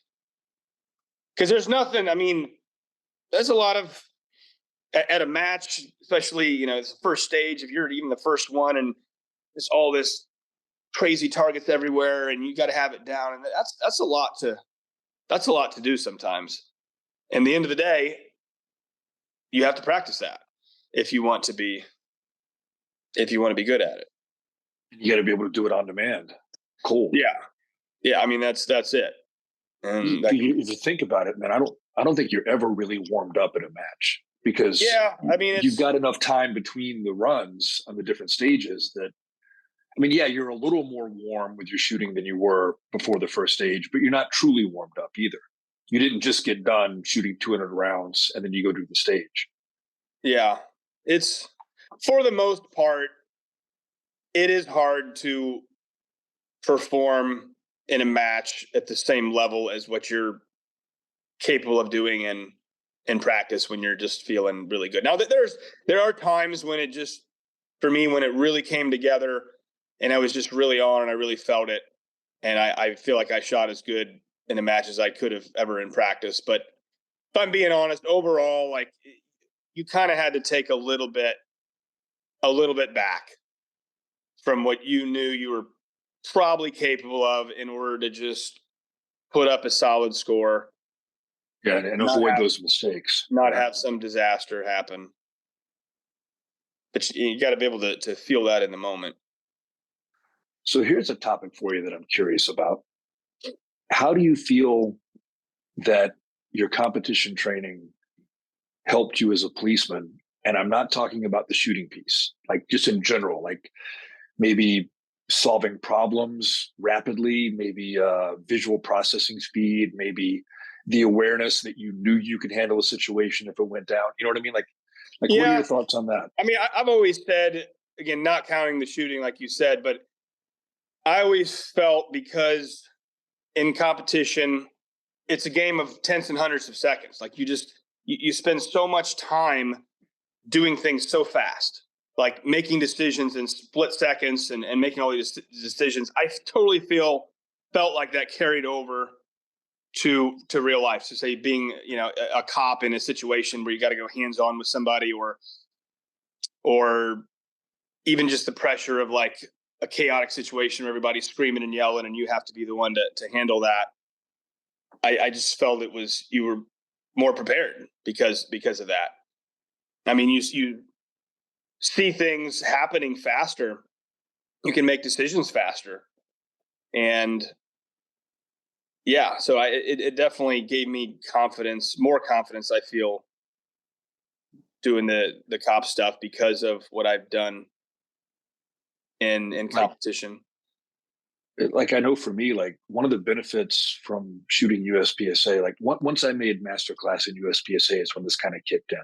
Because there's nothing, there's a lot of, at a match, especially, it's the first stage, if you're even the first one and there's all this crazy targets everywhere and you got to have it down. And that's a lot to do sometimes. And the end of the day, you have to practice that if you want to be good at it. You got to be able to do it on demand. Cool. Yeah. That's it. And if you think about it, man, I don't think you're ever really warmed up in a match, because you've got enough time between the runs on the different stages that, you're a little more warm with your shooting than you were before the first stage, but you're not truly warmed up either. You didn't just get done shooting 200 rounds and then you go do the stage. Yeah. It's, for the most part, it is hard to perform in a match at the same level as what you're capable of doing in practice when you're just feeling really good. Now, there are times when it just, for me, when it really came together and I was just really on and I really felt it, and I feel like I shot as good in a match as I could have ever in practice. But if I'm being honest, overall, like, you kind of had to take a little bit back from what you knew you were probably capable of in order to just put up a solid score. Yeah, and avoid those mistakes. Not have some disaster happen. But you got to be able to feel that in the moment. So here's a topic for you that I'm curious about. how do you feel that your competition training helped you as a policeman? And I'm not talking about the shooting piece, like just in general, like maybe solving problems rapidly, maybe visual processing speed, maybe the awareness that you knew you could handle a situation if it went down. You know what I mean? Like what are your thoughts on that? I mean, I've always said, again, not counting the shooting, like you said, but I always felt, because in competition, it's a game of tenths and hundredths of seconds. Like you spend so much time doing things so fast, like making decisions in split seconds and making all these decisions. I totally felt like that carried over to real life. So say being, a cop in a situation where you got to go hands on with somebody, or even just the pressure of like a chaotic situation where everybody's screaming and yelling and you have to be the one to handle that. I just felt you were more prepared because of that. I mean, you see things happening faster. You can make decisions faster. And yeah, so it definitely gave me more confidence, I feel, doing the cop stuff because of what I've done in competition. Like I know for me, like one of the benefits from shooting USPSA, like once I made master class in USPSA is when this kind of kicked in.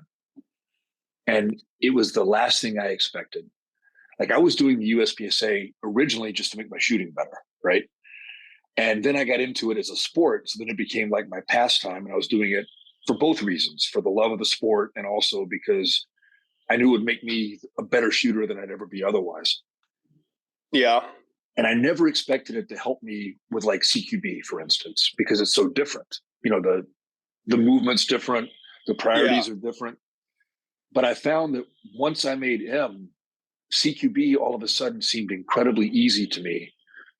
And it was the last thing I expected. Like I was doing the USPSA originally just to make my shooting better, right? And then I got into it as a sport. So then it became like my pastime, and I was doing it for both reasons, for the love of the sport and also because I knew it would make me a better shooter than I'd ever be otherwise. Yeah. And I never expected it to help me with like CQB, for instance, because it's so different. The movement's different, the priorities are different. But I found that once I made M, CQB all of a sudden seemed incredibly easy to me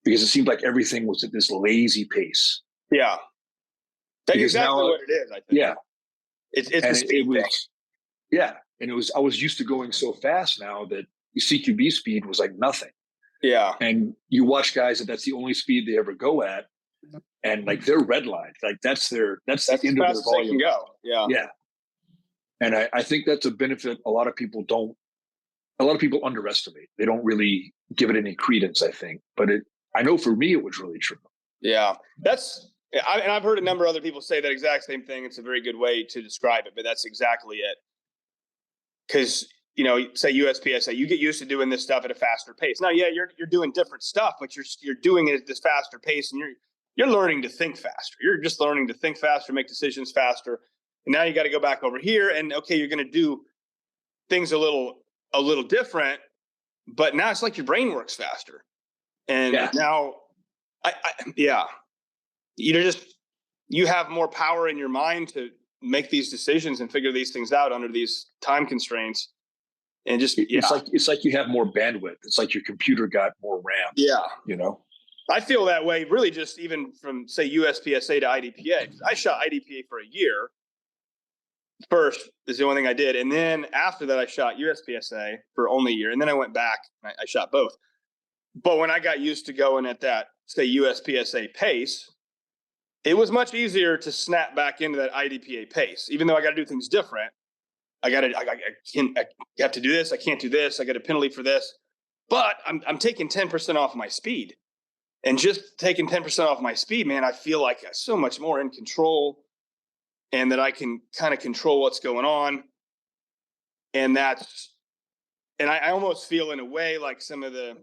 because it seemed like everything was at this lazy pace. Yeah. That's exactly what it is, I think. Yeah. It's a speed thing. Yeah. And I was used to going so fast now that CQB speed was like nothing. Yeah. And you watch guys that's the only speed they ever go at. And like they're redlined. Like that's the end of their volume. They can go. Yeah. Yeah. And I think that's a benefit a lot of people underestimate. They don't really give it any credence, I think. But I know for me, it was really true. Yeah. And I've heard a number of other people say that exact same thing. It's a very good way to describe it, but that's exactly it. Because, say USPSA, you get used to doing this stuff at a faster pace. Now, yeah, you're doing different stuff, but you're doing it at this faster pace, and you're learning to think faster. You're just learning to think faster, make decisions faster. And now you got to go back over here, and okay, you're going to do things a little different, but now it's like your brain works faster. And now, you have more power in your mind to make these decisions and figure these things out under these time constraints. And it's like you have more bandwidth. It's like your computer got more RAM. Yeah. I feel that way really just even from say USPSA to IDPA. I shot IDPA for a year. First is the only thing I did. And then after that, I shot USPSA for only a year. And then I went back and I shot both. But when I got used to going at that, say, USPSA pace, it was much easier to snap back into that IDPA pace, even though I got to do things different. I have to do this. I can't do this. I got a penalty for this. But I'm taking 10% off my speed. And just taking 10% off my speed, man, I feel like I'm so much more in control and that I can kind of control what's going on. And I almost feel in a way like some of the,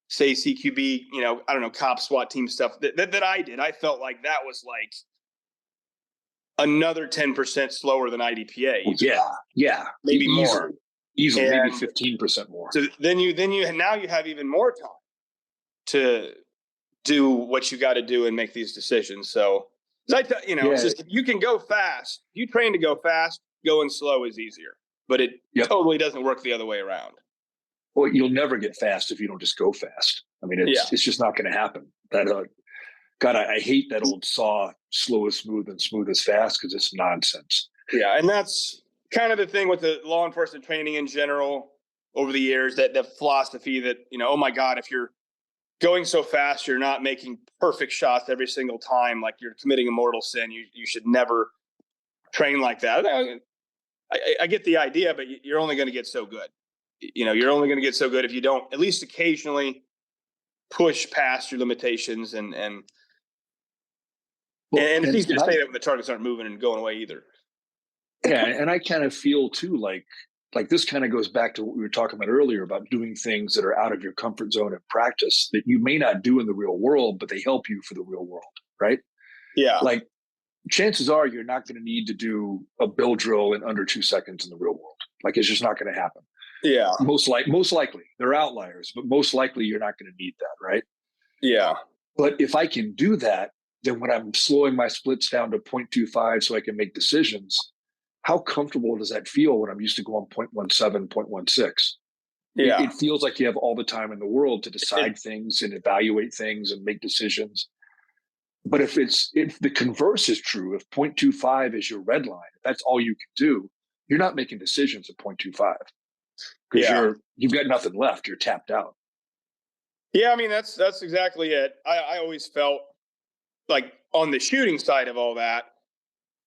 say, CQB, I don't know, cop SWAT team stuff that I did. I felt like that was like another 10% slower than IDPA. Yeah. Maybe more. Easily, maybe 15% more. So then you have even more time to do what you got to do and make these decisions. So, it's just, if you can go fast, if you train to go fast, going slow is easier, but it totally doesn't work the other way around. Well, you'll never get fast if you don't just go fast. I mean, it's just not going to happen. God, I hate that old saw, slow is smooth and smooth is fast, because it's nonsense. Yeah, and that's kind of the thing with the law enforcement training in general over the years, that the philosophy that, oh my God, if you're going so fast, you're not making perfect shots every single time. Like you're committing a mortal sin. You should never train like that. I get the idea, but you're only going to get so good. You're only going to get so good if you don't at least occasionally push past your limitations and it's easy to say that when the targets aren't moving and going away either. Yeah, and I kind of feel too like this kind of goes back to what we were talking about earlier about doing things that are out of your comfort zone in practice that you may not do in the real world, but they help you for the real world, right? Yeah. Like chances are you're not going to need to do a bill drill in under 2 seconds in the real world. Like it's just not going to happen. Yeah. Most likely. They're outliers, but most likely you're not going to need that, right? Yeah. But if I can do that, then when I'm slowing my splits down to 0.25 so I can make decisions, how comfortable does that feel when I'm used to going 0.17, 0.16? Yeah. It feels like you have all the time in the world to decide things and evaluate things and make decisions. But if the converse is true, if 0.25 is your red line, if that's all you can do, you're not making decisions at 0.25 because you've got nothing left. You're tapped out. Yeah, I mean that's exactly it. I always felt like on the shooting side of all that,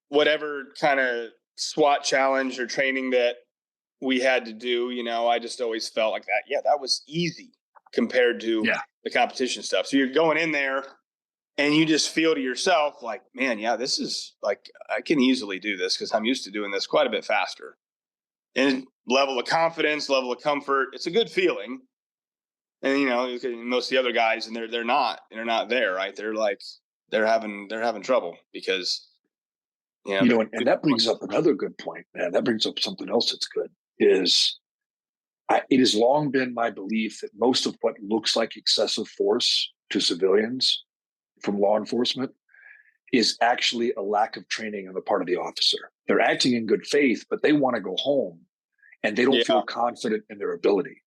whatever kind of SWAT challenge or training that we had to do, I just always felt like that. Yeah, that was easy compared to the competition stuff. So you're going in there and you just feel to yourself like, man, yeah, this is like, I can easily do this because I'm used to doing this quite a bit faster. And level of confidence, level of comfort, it's a good feeling. And most of the other guys, and they're not there, right? They're having trouble because and that brings up another good point, man. That brings up something else that's good. It has long been my belief that most of what looks like excessive force to civilians from law enforcement is actually a lack of training on the part of the officer. They're acting in good faith, but they want to go home and they don't feel confident in their ability.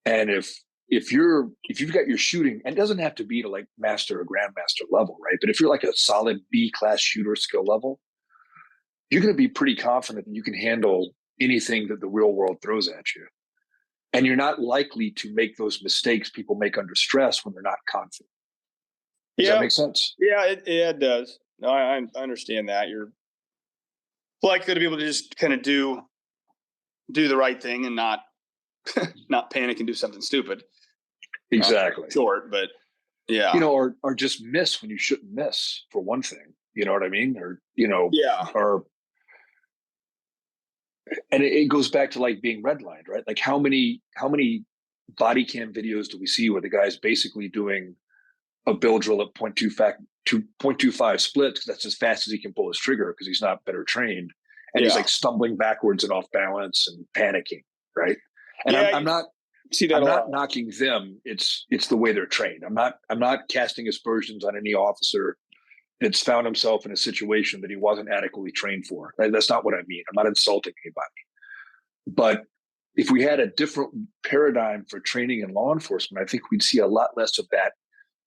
And if you've got your shooting, and it doesn't have to be to like master or grandmaster level, right? But if you're like a solid B-class shooter skill level, you're going to be pretty confident that you can handle anything that the real world throws at you. And you're not likely to make those mistakes people make under stress when they're not confident. Does that make sense? Yeah, it does. No, I understand that. You're likely to be able to just kind of do the right thing and not panic and do something stupid. Exactly. Short, but yeah. Or just miss when you shouldn't miss, for one thing. You know what I mean? And it goes back to like being redlined, right? Like how many body cam videos do we see where the guy's basically doing a bill drill at 0.25 splits because that's as fast as he can pull his trigger because he's not better trained, and he's like stumbling backwards and off balance and panicking, right? And I'm not knocking them. It's the way they're trained. I'm not casting aspersions on any officer that's found himself in a situation that he wasn't adequately trained for. Right? That's not what I mean. I'm not insulting anybody. But if we had a different paradigm for training in law enforcement, I think we'd see a lot less of that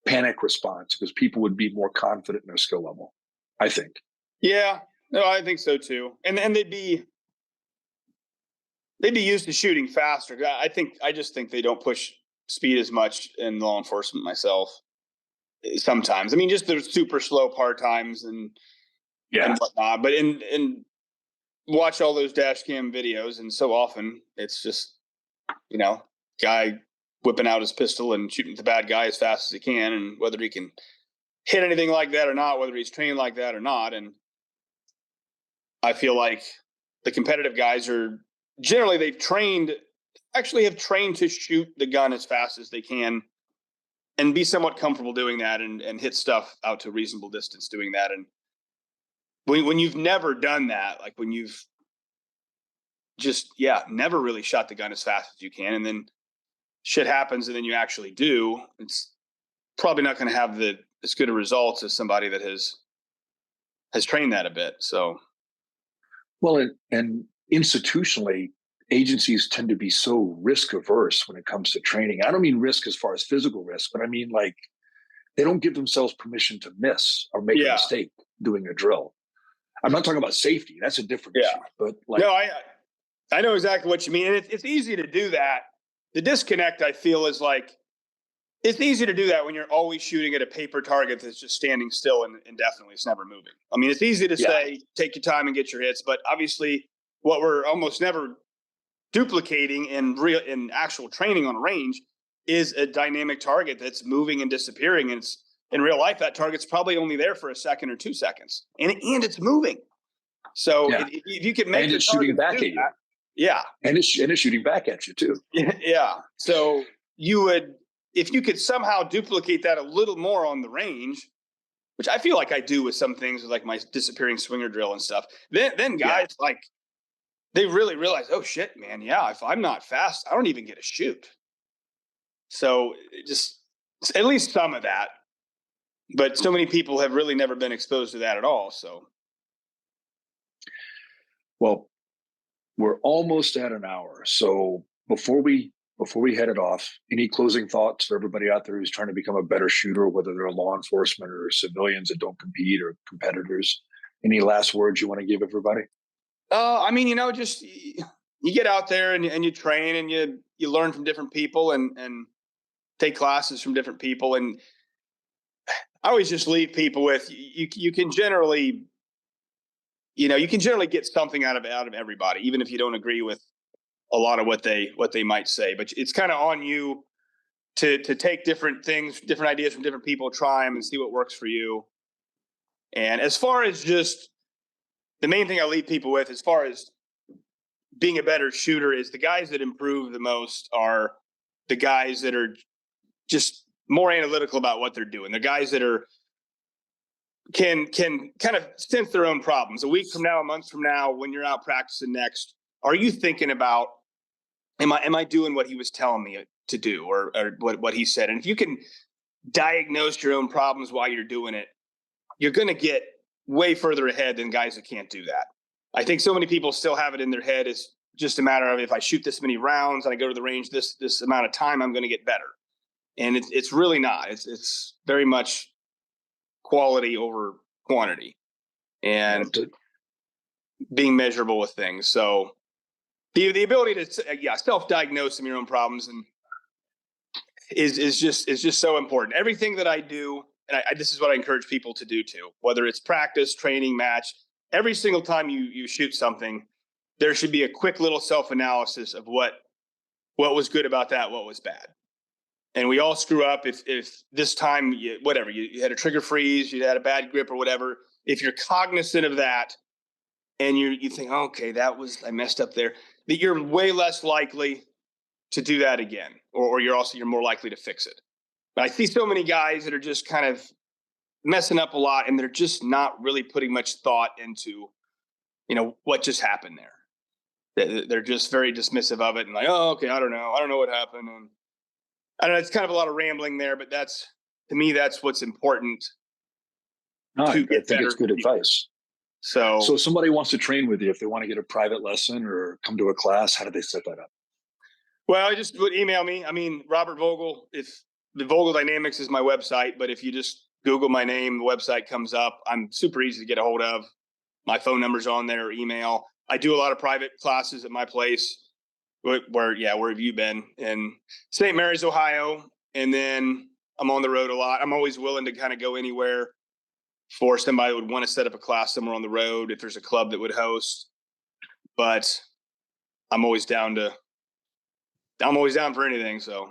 panic response because people would be more confident in their skill level, I think. Yeah, no, I think so too. And they'd be used to shooting faster. I just think they don't push speed as much in law enforcement myself. Sometimes, I mean, just the super slow part times and whatnot. But in watch all those dash cam videos, and so often it's just guy whipping out his pistol and shooting the bad guy as fast as he can, and whether he can hit anything like that or not, whether he's trained like that or not. And I feel like the competitive guys are generally have trained to shoot the gun as fast as they can and be somewhat comfortable doing that and hit stuff out to a reasonable distance doing that. And when you've never done that, like when you've just, never really shot the gun as fast as you can, and then shit happens and then you actually do, it's probably not going to have as good a results as somebody that has trained that a bit. So, well, and institutionally, agencies tend to be so risk averse when it comes to training. I don't mean risk as far as physical risk, but I mean like they don't give themselves permission to miss or make a mistake doing a drill. I'm not talking about safety. That's a different issue. But no, I know exactly what you mean. And it's easy to do that. The disconnect, I feel, is like It's easy to do that when you're always shooting at a paper target that's just standing still and indefinitely. It's never moving. I mean, it's easy to say, take your time and get your hits, but obviously what we're almost never duplicating in actual training on a range is a dynamic target that's moving and disappearing. And it's, in real life, that target's probably only there for a second or 2 seconds, and it's moving. So if you can make and the it's shooting back at you. And it's shooting back at you too. Yeah. So if you could somehow duplicate that a little more on the range, which I feel like I do with some things, like my disappearing swinger drill and stuff, then guys like, they really realize, oh shit, man. Yeah. If I'm not fast, I don't even get a shoot. So just at least some of that, but so many people have really never been exposed to that at all. So. Well, we're almost at an hour. So before we head it off, any closing thoughts for everybody out there who's trying to become a better shooter, whether they're law enforcement or civilians that don't compete or competitors? Any last words you want to give everybody? I mean, just you get out there and you train and you learn from different people and take classes from different people. And I always just leave people with, you can generally get something out of everybody, even if you don't agree with a lot of what they might say. But it's kind of on you to take different things, different ideas from different people, try them and see what works for you. And as far as just the main thing I leave people with, as far as being a better shooter, is the guys that improve the most are the guys that are just more analytical about what they're doing. The guys that can kind of sense their own problems. A week from now, a month from now, when you're out practicing next, are you thinking about, am I doing what he was telling me to do, or what he said? And if you can diagnose your own problems while you're doing it, you're going to get way further ahead than guys that can't do that. I think so many people still have it in their head. It's just a matter of, if I shoot this many rounds and I go to the range this amount of time, I'm going to get better. And it's really not. It's very much quality over quantity, and being measurable with things. So the ability to self-diagnose some of your own problems and is just so important. Everything that I do, and this is what I encourage people to do too, whether it's practice, training, match, every single time you shoot something, there should be a quick little self-analysis of what was good about that, what was bad. And we all screw up if this time, you had a trigger freeze, you had a bad grip or whatever. If you're cognizant of that and you think, okay, I messed up there, that you're way less likely to do that again, or you're more likely to fix it. But I see so many guys that are just kind of messing up a lot, and they're just not really putting much thought into, what just happened there. They're just very dismissive of it and like, oh, okay, I don't know what happened. And I don't know, it's kind of a lot of rambling there, but to me, that's what's important. I think it's good advice. So if somebody wants to train with you, if they want to get a private lesson or come to a class, how do they set that up? Well, just would email me. I mean, Robert Vogel, if the Vogel Dynamics is my website, but if you just Google my name, the website comes up. I'm super easy to get a hold of. My phone number's on there, or email. I do a lot of private classes at my place. Where have you been? In St. Mary's, Ohio. And then I'm on the road a lot. I'm always willing to kind of go anywhere for somebody that would want to set up a class somewhere on the road, if there's a club that would host. But I'm always down for anything. So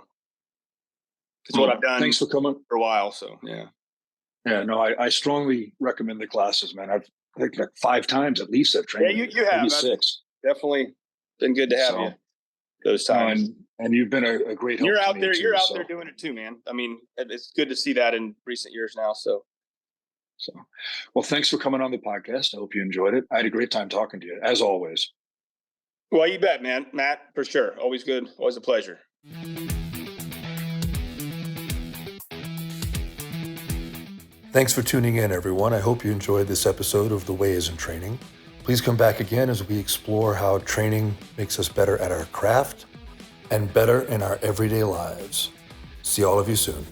it's what I've done. Thanks for coming for a while. So yeah. Yeah, no, I strongly recommend the classes, man. I think like 5 times at least I've trained. Yeah, you have. Maybe 6. Definitely been good to have you those times. And you've been a great help. You're out there. You're out there doing it too, man. I mean, it's good to see that in recent years now. So, well, thanks for coming on the podcast. I hope you enjoyed it. I had a great time talking to you, as always. Well, you bet, man. Matt, for sure. Always good. Always a pleasure. Thanks for tuning in, everyone. I hope you enjoyed this episode of The Way is in Training. Please come back again as we explore how training makes us better at our craft and better in our everyday lives. See all of you soon.